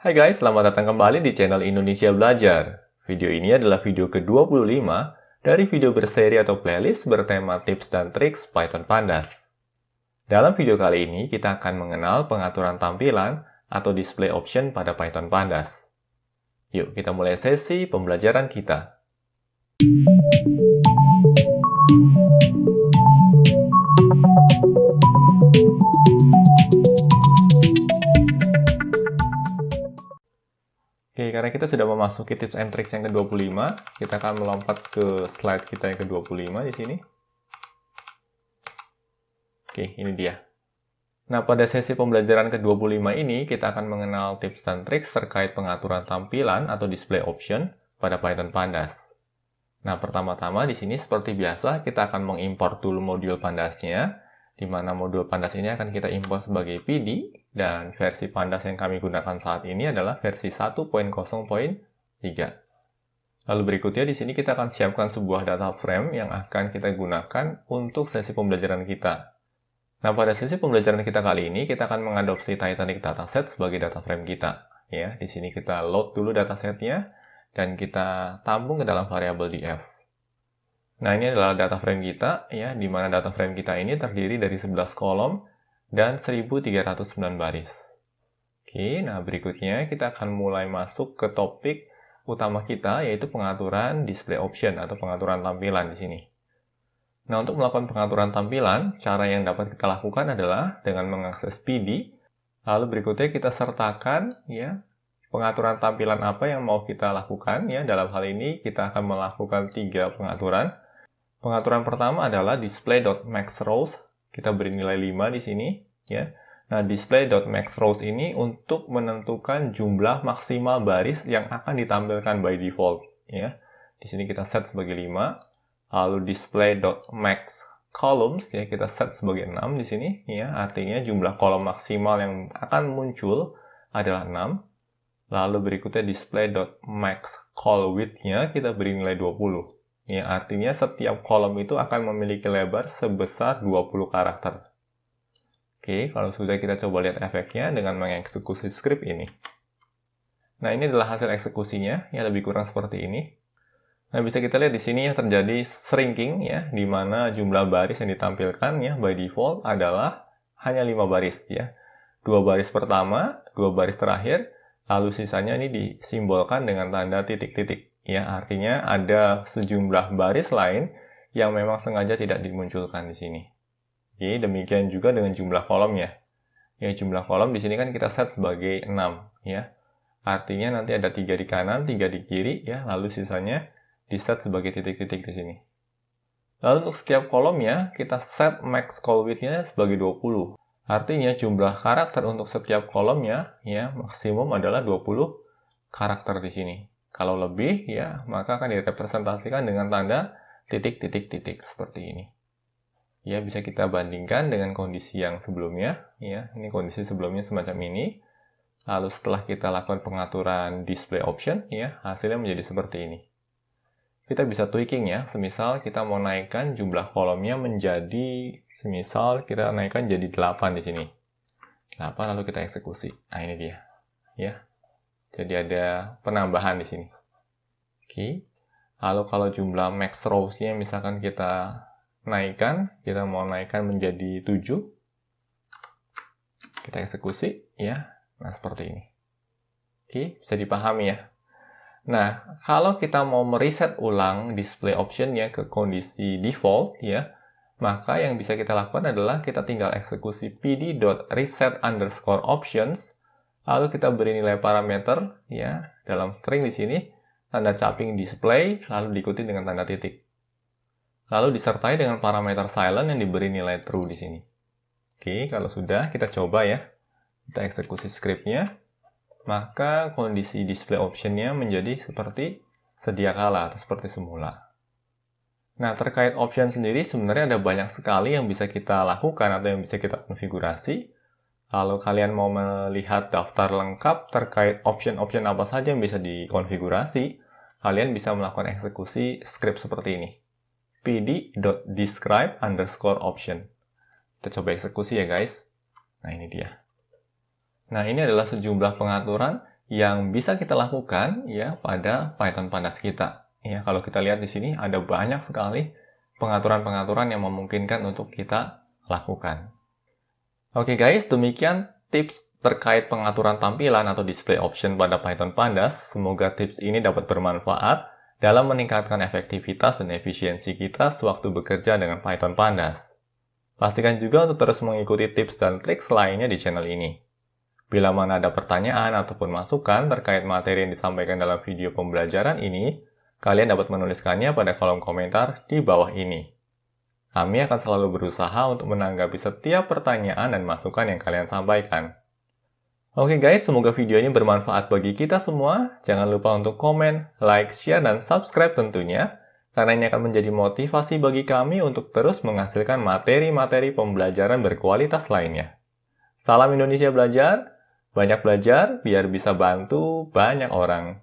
Hai guys, selamat datang kembali di channel Indonesia Belajar. Video ini adalah video ke-25 dari video berseri atau playlist bertema tips dan triks Python Pandas. Dalam video kali ini, kita akan mengenal pengaturan tampilan atau display option pada Python Pandas. Yuk, kita mulai sesi pembelajaran kita. Oke, karena kita sudah memasuki tips and tricks yang ke-25, kita akan melompat ke slide kita yang ke-25 di sini. Oke, ini dia. Nah, pada sesi pembelajaran ke-25 ini, kita akan mengenal tips dan triks terkait pengaturan tampilan atau display option pada Python Pandas. Nah, pertama-tama di sini seperti biasa, kita akan mengimport dulu modul Pandasnya, di mana modul Pandas ini akan kita import sebagai PD, dan versi Pandas yang kami gunakan saat ini adalah versi 1.0.3. Lalu berikutnya di sini kita akan siapkan sebuah data frame yang akan kita gunakan untuk sesi pembelajaran kita. Nah, pada sesi pembelajaran kita kali ini, kita akan mengadopsi Titanic dataset sebagai data frame kita. Ya, di sini kita load dulu datasetnya, dan kita tampung ke dalam variabel df. Nah, ini adalah data frame kita, ya, di mana data frame kita ini terdiri dari 11 kolom dan 1309 baris. Oke, nah berikutnya kita akan mulai masuk ke topik utama kita, yaitu pengaturan display option atau pengaturan tampilan di sini. Nah, untuk melakukan pengaturan tampilan, cara yang dapat kita lakukan adalah dengan mengakses PD, lalu berikutnya kita sertakan, ya, pengaturan tampilan apa yang mau kita lakukan, ya. Dalam hal ini kita akan melakukan 3 pengaturan. Pengaturan pertama adalah display.maxRows. Kita beri nilai 5 di sini, ya. Nah, display.maxRows ini untuk menentukan jumlah maksimal baris yang akan ditampilkan by default, ya. Di sini kita set sebagai 5. Lalu display.maxColumns, ya, kita set sebagai 6 di sini, ya. Artinya jumlah kolom maksimal yang akan muncul adalah 6. Lalu berikutnya display.maxColWidth-nya kita beri nilai 20. Ya, artinya setiap kolom itu akan memiliki lebar sebesar 20 karakter. Oke, kalau sudah kita coba lihat efeknya dengan mengeksekusi script ini. Nah, ini adalah hasil eksekusinya, ya, lebih kurang seperti ini. Nah, bisa kita lihat di sini ya terjadi shrinking, ya, di mana jumlah baris yang ditampilkan, ya, by default adalah hanya 5 baris, ya. 2 baris pertama, 2 baris terakhir, lalu sisanya ini disimbolkan dengan tanda titik-titik. Ya, artinya ada sejumlah baris lain yang memang sengaja tidak dimunculkan di sini. Oke, demikian juga dengan jumlah kolomnya. Ya, jumlah kolom di sini kan kita set sebagai 6. Ya. Artinya nanti ada 3 di kanan, 3 di kiri, ya, lalu sisanya di set sebagai titik-titik di sini. Lalu untuk setiap kolomnya, kita set max call width-nya sebagai 20. Artinya jumlah karakter untuk setiap kolomnya, ya, maksimum adalah 20 karakter di sini. Kalau lebih, ya, maka akan direpresentasikan dengan tanda titik-titik-titik seperti ini. Ya, bisa kita bandingkan dengan kondisi yang sebelumnya, ya. Ini kondisi sebelumnya semacam ini. Lalu setelah kita lakukan pengaturan display option, ya, hasilnya menjadi seperti ini. Kita bisa tweaking, ya, semisal kita mau naikkan jumlah kolomnya menjadi, semisal kita naikkan jadi 8 di sini. 8 lalu kita eksekusi. Nah, ini dia. Ya. Jadi ada penambahan di sini. Oke. Lalu kalau jumlah max rows-nya misalkan kita naikkan, kita mau naikkan menjadi 7. Kita eksekusi, ya. Nah, seperti ini. Oke, bisa dipahami ya. Nah, kalau kita mau mereset ulang display option-nya ke kondisi default, ya, maka yang bisa kita lakukan adalah kita tinggal eksekusi pd.reset_options, lalu kita beri nilai parameter, ya, dalam string di sini, tanda caping display, lalu diikuti dengan tanda titik. Lalu disertai dengan parameter silent yang diberi nilai true di sini. Oke, kalau sudah, kita coba ya. Kita eksekusi script-nya. Maka kondisi display option-nya menjadi seperti sedia kala atau seperti semula. Nah, terkait option sendiri sebenarnya ada banyak sekali yang bisa kita lakukan atau yang bisa kita konfigurasi. Kalau kalian mau melihat daftar lengkap terkait option-option apa saja yang bisa dikonfigurasi, kalian bisa melakukan eksekusi script seperti ini. pd.describe_option. Kita coba eksekusi ya guys. Nah, ini dia. Nah, ini adalah sejumlah pengaturan yang bisa kita lakukan ya pada Python Pandas kita. Ya, kalau kita lihat di sini ada banyak sekali pengaturan-pengaturan yang memungkinkan untuk kita lakukan. Oke guys, demikian tips terkait pengaturan tampilan atau display option pada Python Pandas. Semoga tips ini dapat bermanfaat dalam meningkatkan efektivitas dan efisiensi kita sewaktu bekerja dengan Python Pandas. Pastikan juga untuk terus mengikuti tips dan trik lainnya di channel ini. Bila mana ada pertanyaan ataupun masukan terkait materi yang disampaikan dalam video pembelajaran ini, kalian dapat menuliskannya pada kolom komentar di bawah ini. Kami akan selalu berusaha untuk menanggapi setiap pertanyaan dan masukan yang kalian sampaikan. Oke guys, semoga video ini bermanfaat bagi kita semua. Jangan lupa untuk komen, like, share, dan subscribe tentunya, karena ini akan menjadi motivasi bagi kami untuk terus menghasilkan materi-materi pembelajaran berkualitas lainnya. Salam Indonesia Belajar, banyak belajar biar bisa bantu banyak orang.